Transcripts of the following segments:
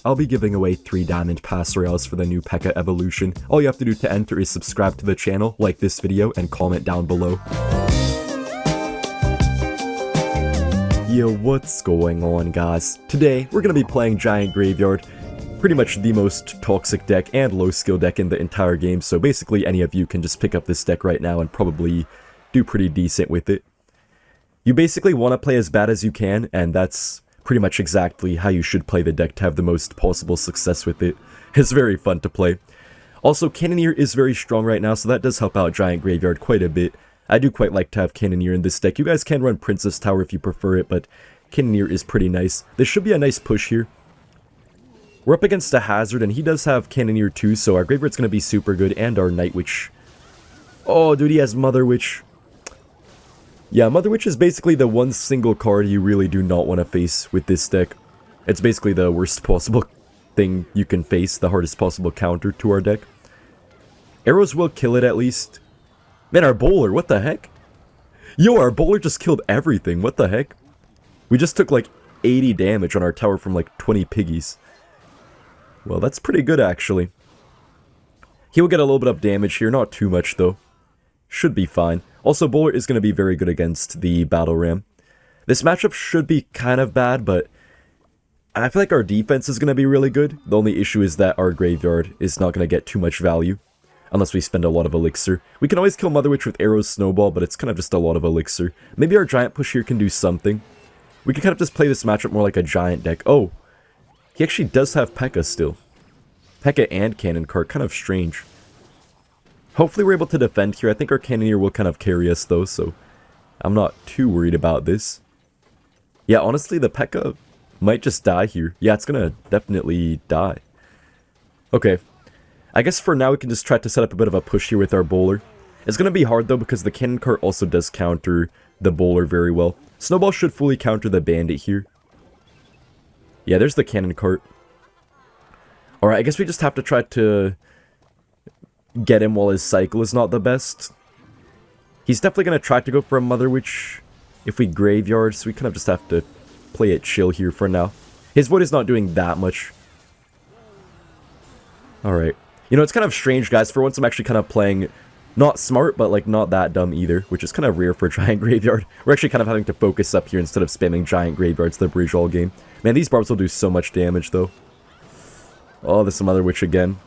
I'll be giving away 3 diamond pass royales for the new Pekka evolution. All you have to do to enter is subscribe to the channel, like this video, and comment down below. Yo, what's going on, guys? Today, we're gonna be playing Giant Graveyard. Pretty much the most toxic deck and low skill deck in the entire game, so basically any of you can just pick up this deck right now and probably do pretty decent with it. You basically want to play as bad as you can, and that's pretty much exactly how you should play the deck to have the most possible success with it. It's very fun to play. Also, Cannoneer is very strong right now, so that does help out Giant Graveyard quite a bit. I do quite like to have Cannoneer in this deck. You guys can run Princess Tower if you prefer it, but Cannoneer is pretty nice. This should be a nice push here. We're up against a Hazard, and he does have Cannoneer too, so our Graveyard's going to be super good, and our Night Witch. Oh, dude, he has Mother Witch. Yeah, Mother Witch is basically the one single card you really do not want to face with this deck. It's basically the worst possible thing you can face, the hardest possible counter to our deck. Arrows will kill it at least. Man, our bowler, what the heck? Yo, our bowler just killed everything, what the heck? We just took like 80 damage on our tower from like 20 piggies. Well, that's pretty good actually. He will get a little bit of damage here, not too much though. Should be fine. Also, bowler is going to be very good against the battle ram. This matchup should be kind of bad, but I feel like our defense is going to be really good. The only issue is that our graveyard is not going to get too much value. Unless we spend a lot of elixir. We can always kill Mother Witch with arrows, snowball, but it's kind of just a lot of elixir. Maybe our giant push here can do something. We can kind of just play this matchup more like a giant deck. Oh, he actually does have Pekka still. Pekka and Cannon Cart, kind of strange. Hopefully we're able to defend here. I think our Cannoneer will kind of carry us though, so I'm not too worried about this. Yeah, honestly, the Pekka might just die here. Yeah, it's gonna definitely die. Okay. I guess for now we can just try to set up a bit of a push here with our bowler. It's going to be hard though because the cannon cart also does counter the bowler very well. Snowball should fully counter the bandit here. Yeah, there's the cannon cart. Alright, I guess we just have to try to get him while his cycle is not the best. He's definitely going to try to go for a Mother Witch if we graveyard, so we kind of just have to play it chill here for now. His void is not doing that much. Alright. You know, it's kind of strange, guys. For once, I'm actually kind of playing not smart, but, like, not that dumb either, which is kind of rare for Giant Graveyard. We're actually kind of having to focus up here instead of spamming Giant Graveyards the bridge all game. Man, these barbs will do so much damage, though. Oh, there's some Mother Witch again.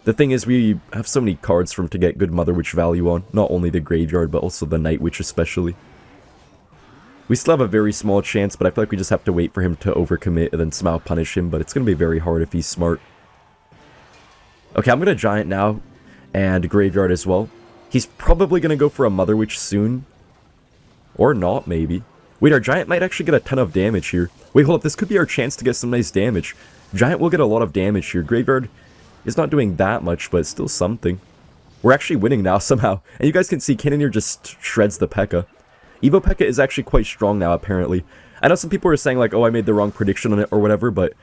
The thing is, we have so many cards for him to get good Mother Witch value on. Not only the Graveyard, but also the Night Witch especially. We still have a very small chance, but I feel like we just have to wait for him to overcommit and then somehow punish him, but it's going to be very hard if he's smart. Okay, I'm going to Giant now, and Graveyard as well. He's probably going to go for a Mother Witch soon. Or not, maybe. Wait, our Giant might actually get a ton of damage here. Wait, hold up, this could be our chance to get some nice damage. Giant will get a lot of damage here. Graveyard is not doing that much, but still something. We're actually winning now somehow. And you guys can see Cannoneer just shreds the Pekka. Evo Pekka is actually quite strong now, apparently. I know some people were saying, like, oh, I made the wrong prediction on it or whatever, but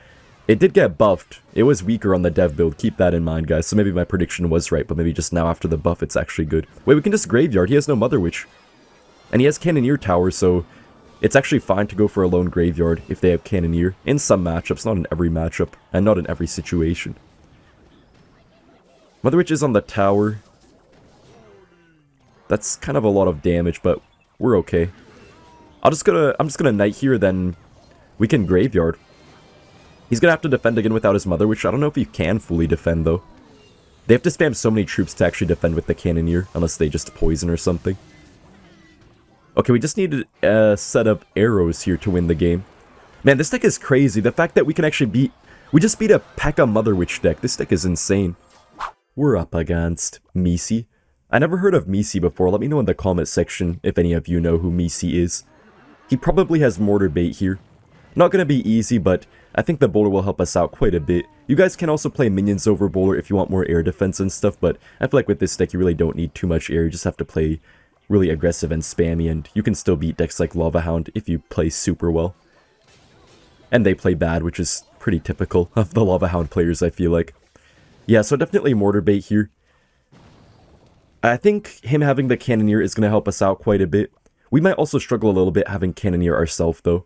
it did get buffed. It was weaker on the dev build. Keep that in mind, guys. So maybe my prediction was right, but maybe just now after the buff, it's actually good. Wait, we can just Graveyard. He has no Mother Witch. And he has Cannoneer Tower, so it's actually fine to go for a lone Graveyard if they have Cannoneer. In some matchups, not in every matchup, and not in every situation. Mother Witch is on the tower. That's kind of a lot of damage, but we're okay. I'm just gonna Knight here, then we can Graveyard. He's gonna have to defend again without his Mother Witch. I don't know if he can fully defend, though. They have to spam so many troops to actually defend with the Cannoneer, unless they just poison or something. Okay, we just need a set of arrows here to win the game. Man, this deck is crazy. The fact that we can actually beat... We just beat a Pekka Mother Witch deck. This deck is insane. We're up against Misi. I never heard of Misi before. Let me know in the comment section if any of you know who Misi is. He probably has Mortar Bait here. Not gonna be easy, but I think the bowler will help us out quite a bit. You guys can also play minions over bowler if you want more air defense and stuff, but I feel like with this deck you really don't need too much air. You just have to play really aggressive and spammy, and you can still beat decks like Lava Hound if you play super well. And they play bad, which is pretty typical of the Lava Hound players, I feel like. Yeah, so definitely Mortar Bait here. I think him having the Cannoneer is going to help us out quite a bit. We might also struggle a little bit having Cannoneer ourselves, though.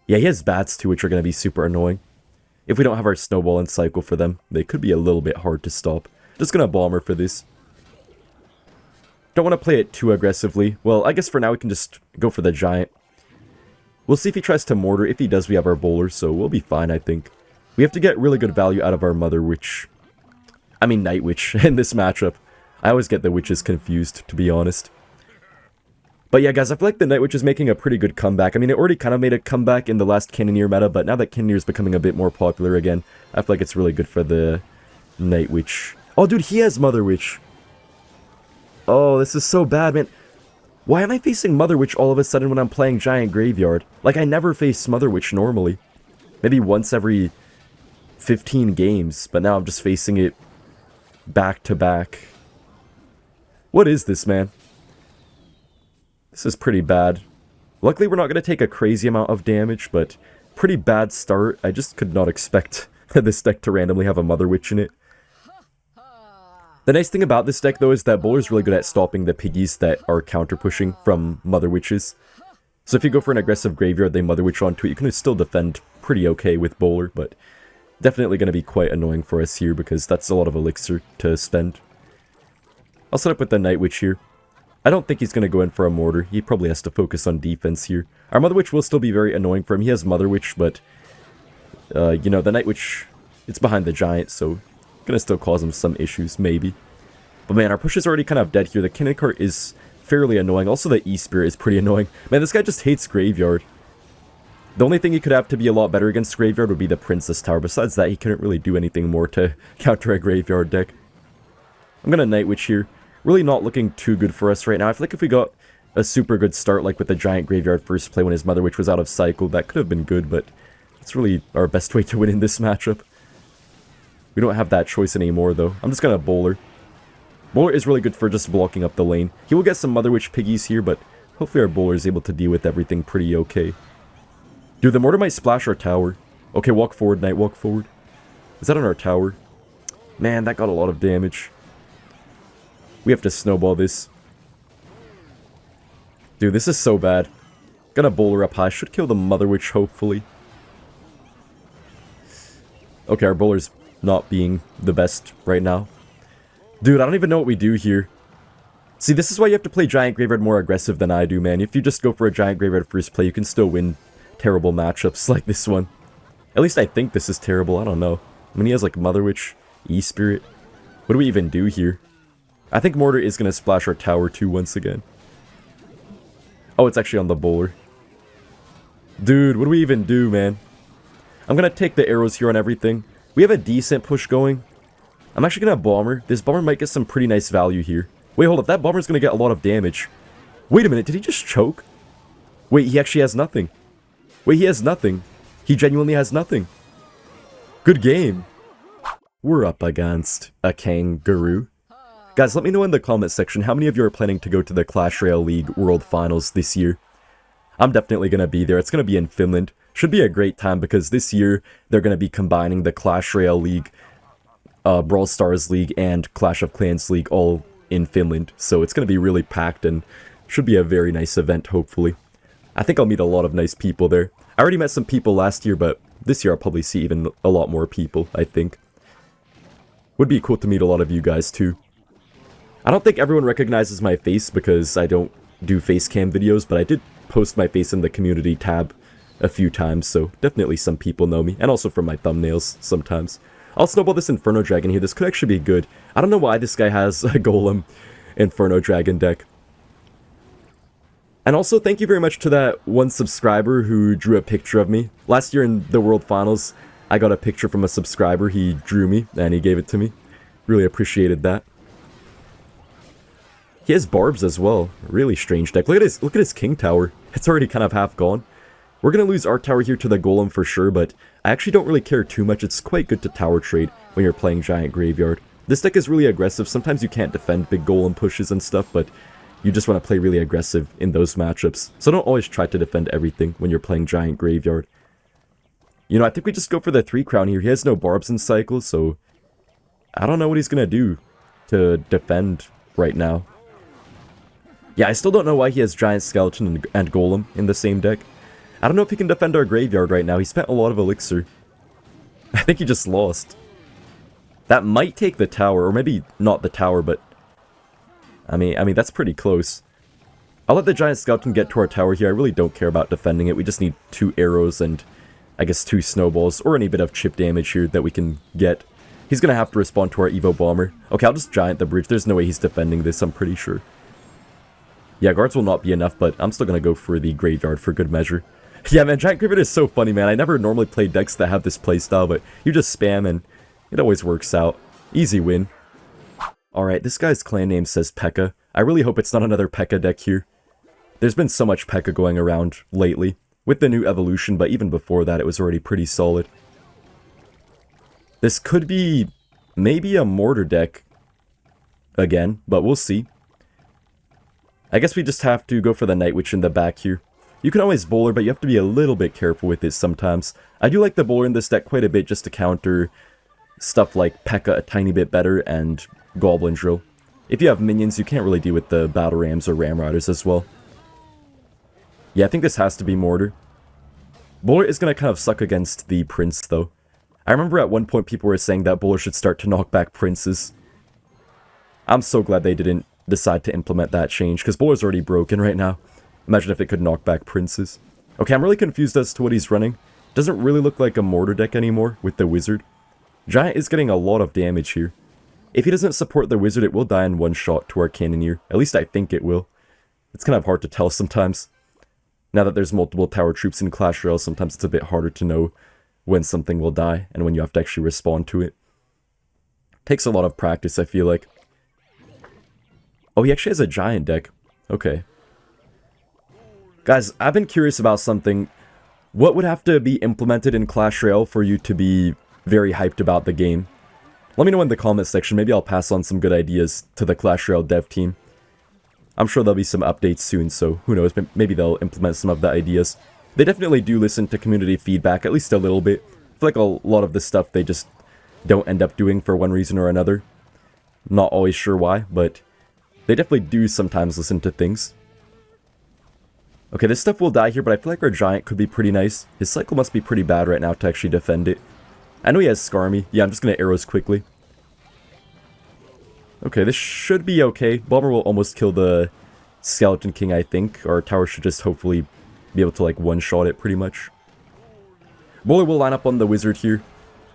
Yeah, he has bats too, which are going to be super annoying. If we don't have our snowball and cycle for them, they could be a little bit hard to stop. Just gonna bomber for this. Don't want to play it too aggressively. Well, I guess for now we can just go for the giant. We'll see if he tries to mortar. If he does, we have our bowler, so we'll be fine, I think. We have to get really good value out of our Mother Witch. I mean Night Witch in this matchup. I always get the witches confused, to be honest. But yeah, guys, I feel like the Night Witch is making a pretty good comeback. I mean, it already kind of made a comeback in the last Cannoneer meta, but now that Cannoneer is becoming a bit more popular again, I feel like it's really good for the Night Witch. Oh, dude, he has Mother Witch. Oh, this is so bad, man. Why am I facing Mother Witch all of a sudden when I'm playing Giant Graveyard? Like, I never face Mother Witch normally. Maybe once every 15 games, but now I'm just facing it back to back. What is this, man? This is pretty bad. Luckily, we're not going to take a crazy amount of damage, but pretty bad start. I just could not expect this deck to randomly have a Mother Witch in it. The nice thing about this deck, though, is that Bowler's really good at stopping the piggies that are counter-pushing from Mother Witches. So if you go for an aggressive graveyard, they Mother Witch onto it, you can still defend pretty okay with Bowler, but definitely going to be quite annoying for us here because that's a lot of elixir to spend. I'll set up with the Night Witch here. I don't think he's going to go in for a mortar. He probably has to focus on defense here. Our Mother Witch will still be very annoying for him. He has Mother Witch, but, you know, the Night Witch, it's behind the Giant, so gonna still cause him some issues, maybe. But man, our push is already kind of dead here. The Cannon Cart is fairly annoying. Also, the E-Spirit is pretty annoying. Man, this guy just hates Graveyard. The only thing he could have to be a lot better against Graveyard would be the Princess Tower. Besides that, he couldn't really do anything more to counter a Graveyard deck. I'm gonna Night Witch here. Really not looking too good for us right now. I feel like if we got a super good start, like with the Giant Graveyard first play when his Mother Witch was out of cycle, that could have been good, but it's really our best way to win in this matchup. We don't have that choice anymore, though. I'm just gonna Bowler. Bowler is really good for just blocking up the lane. He will get some Mother Witch piggies here, but hopefully our Bowler is able to deal with everything pretty okay. Dude, the mortar might splash our tower. Okay, walk forward, Knight, walk forward. Is that on our tower? Man, that got a lot of damage. We have to snowball this. Dude, this is so bad. Gonna Bowler up high. Should kill the Mother Witch, hopefully. Okay, our Bowler's not being the best right now. Dude, I don't even know what we do here. See, this is why you have to play Giant Graveyard more aggressive than I do, man. If you just go for a Giant Graveyard first play, you can still win terrible matchups like this one. At least I think this is terrible, I don't know. I mean, he has like Mother Witch, E-Spirit. What do we even do here? I think Mortar is going to splash our tower too once again. Oh, it's actually on the Bowler. Dude, what do we even do, man? I'm going to take the arrows here on everything. We have a decent push going. I'm actually going to Bomber. This Bomber might get some pretty nice value here. Wait, hold up. That Bomber's going to get a lot of damage. Wait a minute. Did he just choke? Wait, he actually has nothing. Wait, he has nothing. He genuinely has nothing. Good game. We're up against a kangaroo. Guys, let me know in the comment section how many of you are planning to go to the Clash Royale League World Finals this year. I'm definitely going to be there. It's going to be in Finland. Should be a great time because this year they're going to be combining the Clash Royale League, Brawl Stars League, and Clash of Clans League all in Finland. So it's going to be really packed and should be a very nice event, hopefully. I think I'll meet a lot of nice people there. I already met some people last year, but this year I'll probably see even a lot more people, I think. Would be cool to meet a lot of you guys too. I don't think everyone recognizes my face because I don't do face cam videos, but I did post my face in the community tab a few times, so definitely some people know me, and also from my thumbnails sometimes. I'll snowball this Inferno Dragon here. This could actually be good. I don't know why this guy has a Golem Inferno Dragon deck. And also, thank you very much to that one subscriber who drew a picture of me. Last year in the World Finals, I got a picture from a subscriber. He drew me, and he gave it to me. Really appreciated that. He has Barbs as well. Really strange deck. Look at his King Tower. It's already kind of half gone. We're going to lose our tower here to the Golem for sure, but I actually don't really care too much. It's quite good to tower trade when you're playing Giant Graveyard. This deck is really aggressive. Sometimes you can't defend big Golem pushes and stuff, but you just want to play really aggressive in those matchups. So don't always try to defend everything when you're playing Giant Graveyard. You know, I think we just go for the 3 crown here. He has no Barbs in cycle, so I don't know what he's going to do to defend right now. Yeah, I still don't know why he has Giant Skeleton and Golem in the same deck. I don't know if he can defend our graveyard right now. He spent a lot of elixir. I think he just lost. That might take the tower, or maybe not the tower, but... I mean, that's pretty close. I'll let the giant skeleton get to our tower here. I really don't care about defending it. We just need 2 arrows and, I guess, 2 snowballs, or any bit of chip damage here that we can get. He's gonna have to respond to our Evo Bomber. Okay, I'll just giant the bridge. There's no way he's defending this, I'm pretty sure. Yeah, guards will not be enough, but I'm still gonna go for the graveyard for good measure. Yeah, man, giant graveyard is so funny, man. I never normally play decks that have this playstyle, but you just spam and it always works out. Easy win. Alright, this guy's clan name says Pekka. I really hope it's not another Pekka deck here. There's been so much Pekka going around lately, with the new evolution, but even before that it was already pretty solid. This could be maybe a mortar deck again, but we'll see. I guess we just have to go for the Night Witch in the back here. You can always bowler, but you have to be a little bit careful with it sometimes. I do like the bowler in this deck quite a bit just to counter stuff like Pekka a tiny bit better and Goblin Drill. If you have minions, you can't really deal with the Battle Rams or Ram Riders as well. Yeah, I think this has to be mortar. Bowler is going to kind of suck against the Prince, though. I remember at one point people were saying that bowler should start to knock back Princes. I'm so glad they didn't decide to implement that change, because bowler's already broken right now. Imagine if it could knock back Princes. Okay, I'm really confused as to what he's running. Doesn't really look like a mortar deck anymore with the wizard. Giant is getting a lot of damage here. If he doesn't support the wizard, it will die in one shot to our Cannoneer. At least I think it will. It's kind of hard to tell sometimes. Now that there's multiple tower troops in Clash Royale, sometimes it's a bit harder to know when something will die and when you have to actually respond to it. Takes a lot of practice, I feel like. Oh, he actually has a giant deck. Okay. Guys, I've been curious about something. What would have to be implemented in Clash Royale for you to be very hyped about the game? Let me know in the comment section. Maybe I'll pass on some good ideas to the Clash Royale dev team. I'm sure there'll be some updates soon, so who knows, maybe they'll implement some of the ideas. They definitely do listen to community feedback, at least a little bit. I feel like a lot of the stuff they just don't end up doing for one reason or another. Not always sure why, but they definitely do sometimes listen to things. Okay, this stuff will die here, but I feel like our giant could be pretty nice. His cycle must be pretty bad right now to actually defend it. I know he has Skarmy. Yeah, I'm just going to arrows quickly. Okay, this should be okay. Bomber will almost kill the Skeleton King, I think. Our tower should just hopefully be able to, like, one-shot it pretty much. Bowler will line up on the wizard here.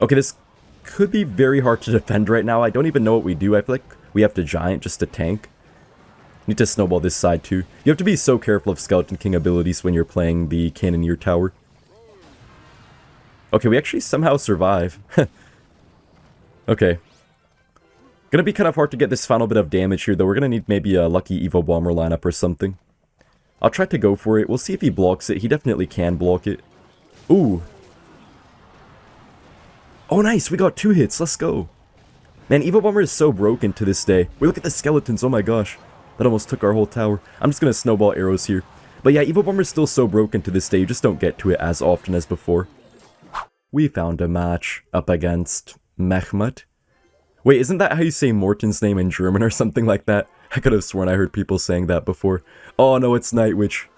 Okay, this could be very hard to defend right now. I don't even know what we do. I feel like we have to giant just to tank. Need to snowball this side too. You have to be so careful of Skeleton King abilities when you're playing the Cannoneer tower. Okay, we actually somehow survive. Okay. Gonna be kind of hard to get this final bit of damage here, though. We're gonna need maybe a lucky Evo Bomber lineup or something. I'll try to go for it. We'll see if he blocks it. He definitely can block it. Ooh. Oh, nice. We got 2 hits. Let's go. Man, Evo Bomber is so broken to this day. We look at the skeletons. Oh my gosh. That almost took our whole tower. I'm just gonna snowball arrows here. But yeah, Evo Bomber is still so broken to this day. You just don't get to it as often as before. We found a match up against Mehmet. Wait, isn't that how you say Morton's name in German or something like that? I could have sworn I heard people saying that before. Oh no, it's Night Witch.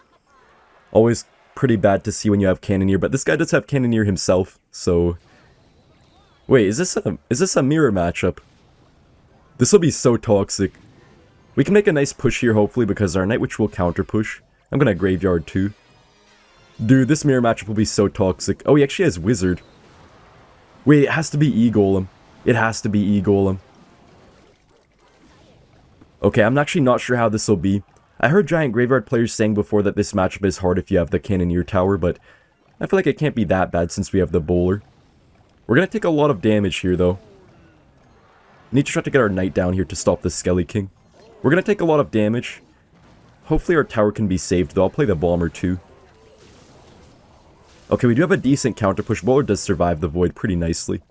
Always pretty bad to see when you have Cannoneer, but this guy does have Cannoneer himself, so... Wait, is this a mirror matchup? This will be so toxic. We can make a nice push here, hopefully, because our Night Witch will counter push. I'm gonna graveyard too. Dude, this mirror matchup will be so toxic. Oh, he actually has Wizard. Wait, it has to be E-Golem. It has to be E-Golem. Okay, I'm actually not sure how this will be. I heard Giant Graveyard players saying before that this matchup is hard if you have the Cannoneer tower, but I feel like it can't be that bad since we have the Bowler. We're gonna take a lot of damage here, though. Need to try to get our Knight down here to stop the Skelly King. We're gonna take a lot of damage. Hopefully our tower can be saved, though. I'll play the Bomber, too. Okay, we do have a decent counter push. Bowler does survive the Void pretty nicely.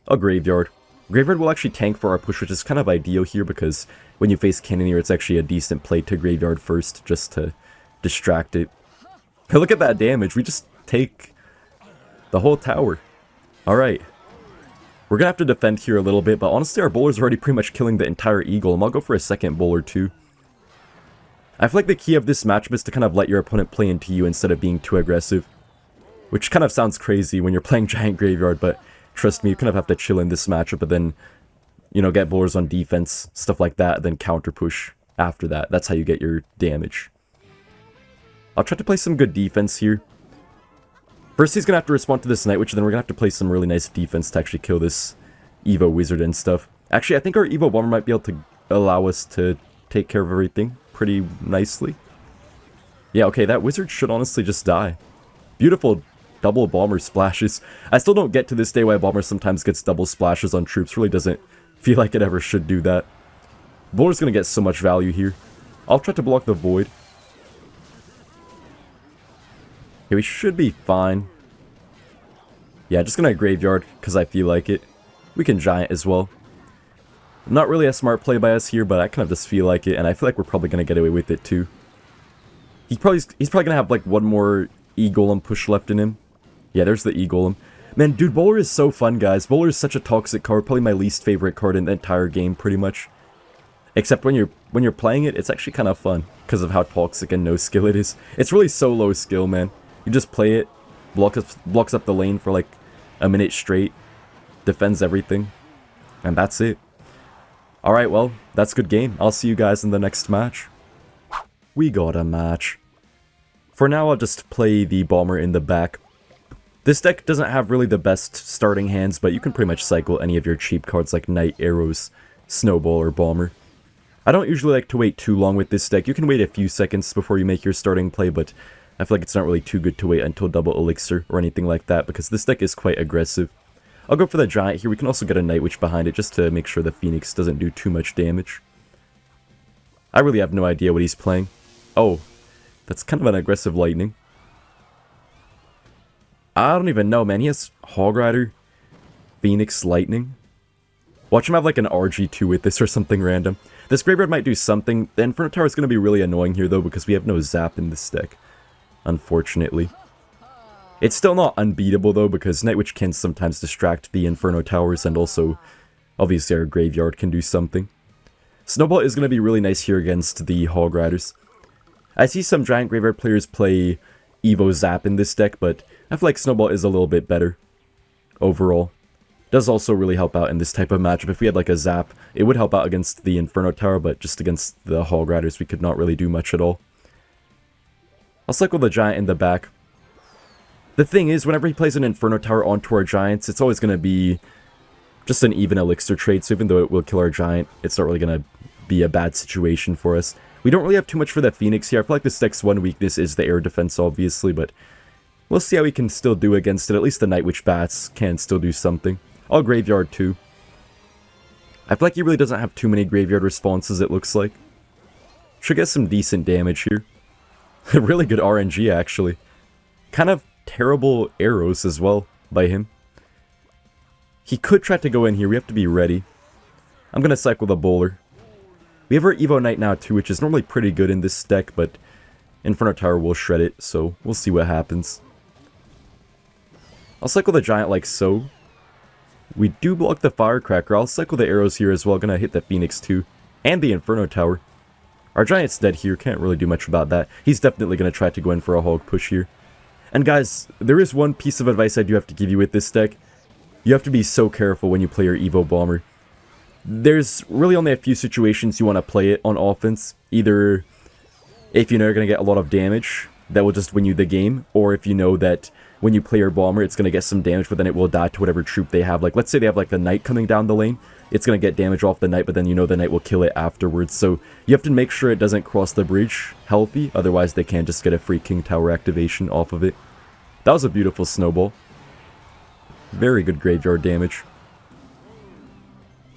A Graveyard. Graveyard will actually tank for our push, which is kind of ideal here, because when you face Cannoneer, it's actually a decent play to Graveyard first, just to distract it. Hey, look at that damage. We just take the whole tower. Alright. We're gonna have to defend here a little bit, but honestly our bowler's already pretty much killing the entire Eagle, and I'll go for a second bowler too. I feel like the key of this matchup is to kind of let your opponent play into you instead of being too aggressive. which kind of sounds crazy when you're playing Giant Graveyard, but trust me, you kind of have to chill in this matchup, but then, you know, get bowlers on defense, stuff like that, then counter push after that. That's how you get your damage. I'll try to play some good defense here. First, he's going to have to respond to this Night Witch, and then we're going to have to play some really nice defense to actually kill this Evo Wizard and stuff. Actually, I think our Evo Bomber might be able to allow us to take care of everything pretty nicely. Yeah, okay, that Wizard should honestly just die. Beautiful double Bomber splashes. I still don't get to this day why Bomber sometimes gets double splashes on troops. Really doesn't feel like it ever should do that. Bowler's going to get so much value here. I'll try to block the Void. Okay, we should be fine. Yeah, just gonna Graveyard, because I feel like it. We can Giant as well. Not really a smart play by us here, but I kind of just feel like it, and I feel like we're probably gonna get away with it too. He's probably gonna have like one more E-Golem push left in him. Yeah, there's the E-Golem. Man, dude, Bowler is so fun, guys. Bowler is such a toxic card, probably my least favorite card in the entire game, pretty much. Except when you're playing it, it's actually kind of fun, because of how toxic and no skill it is. It's really so low skill, man. You just play it, blocks up the lane for like a minute straight, defends everything, and that's it. Alright, well, that's a good game. I'll see you guys in the next match. We got a match. For now, I'll just play the Bomber in the back. This deck doesn't have really the best starting hands, but you can pretty much cycle any of your cheap cards like Knight, Arrows, Snowball, or Bomber. I don't usually like to wait too long with this deck. You can wait a few seconds before you make your starting play, but I feel like it's not really too good to wait until double Elixir or anything like that, because this deck is quite aggressive. I'll go for the Giant here. We can also get a Night Witch behind it, just to make sure the Phoenix doesn't do too much damage. I really have no idea what he's playing. Oh, that's kind of an aggressive Lightning. I don't even know, man. He has Hog Rider, Phoenix, Lightning. Watch him have like an RG2 with this or something random. This Graveyard might do something. The Inferno Tower is going to be really annoying here, though, because we have no Zap in this deck. Unfortunately. It's still not unbeatable, though, because Night Witch can sometimes distract the Inferno Towers, and also, obviously, our Graveyard can do something. Snowball is going to be really nice here against the Hog Riders. I see some Giant Graveyard players play Evo Zap in this deck, but I feel like Snowball is a little bit better overall. Does also really help out in this type of matchup. If we had like a Zap, it would help out against the Inferno Tower, but just against the Hog Riders, we could not really do much at all. I'll cycle the Giant in the back. The thing is, whenever he plays an Inferno Tower onto our Giants, it's always going to be just an even Elixir trade, so even though it will kill our Giant, it's not really going to be a bad situation for us. We don't really have too much for the Phoenix here. I feel like this deck's one weakness is the air defense, obviously, but we'll see how we can still do against it. At least the Night Witch Bats can still do something. I'll Graveyard too. I feel like he really doesn't have too many Graveyard responses, it looks like. Should get some decent damage here. Really good RNG, actually. Kind of terrible arrows as well by him. He could try to go in here. We have to be ready. I'm going to cycle the Bowler. We have our Evo Knight now too, which is normally pretty good in this deck, but Inferno Tower will shred it, so we'll see what happens. I'll cycle the Giant like so. We do block the Firecracker. I'll cycle the arrows here as well. Gonna hit the Phoenix too. And the Inferno Tower. Our Giant's dead here. Can't really do much about that. He's definitely gonna try to go in for a Hog push here. And guys, there is one piece of advice I do have to give you with this deck. You have to be so careful when you play your Evo Bomber. There's really only a few situations you want to play it on offense. Either if you know you're going to get a lot of damage, that will just win you the game. Or if you know that when you play your Bomber, it's going to get some damage, but then it will die to whatever troop they have. Like, let's say they have like a Knight coming down the lane. It's going to get damage off the Knight, but then you know the Knight will kill it afterwards. So you have to make sure it doesn't cross the bridge healthy. Otherwise, they can just get a free King Tower activation off of it. That was a beautiful Snowball. Very good Graveyard damage.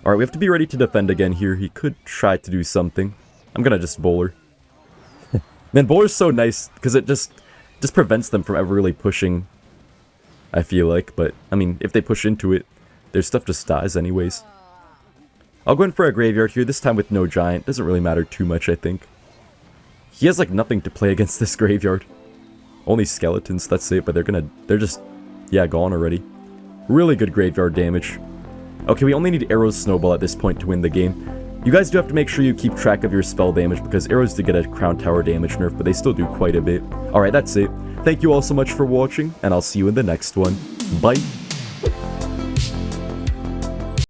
Alright, we have to be ready to defend again here. He could try to do something. I'm gonna just Bowler. Man, Bowler's so nice, because it just prevents them from ever really pushing, I feel like. But, I mean, if they push into it, their stuff just dies anyways. I'll go in for a Graveyard here, this time with no Giant. Doesn't really matter too much, I think. He has, like, nothing to play against this Graveyard. Only Skeletons, that's it, but they're just, yeah, gone already. Really good Graveyard damage. Okay, we only need Arrows Snowball at this point to win the game. You guys do have to make sure you keep track of your spell damage because arrows did get a crown tower damage nerf, but they still do quite a bit. Alright, that's it. Thank you all so much for watching, and I'll see you in the next one. Bye!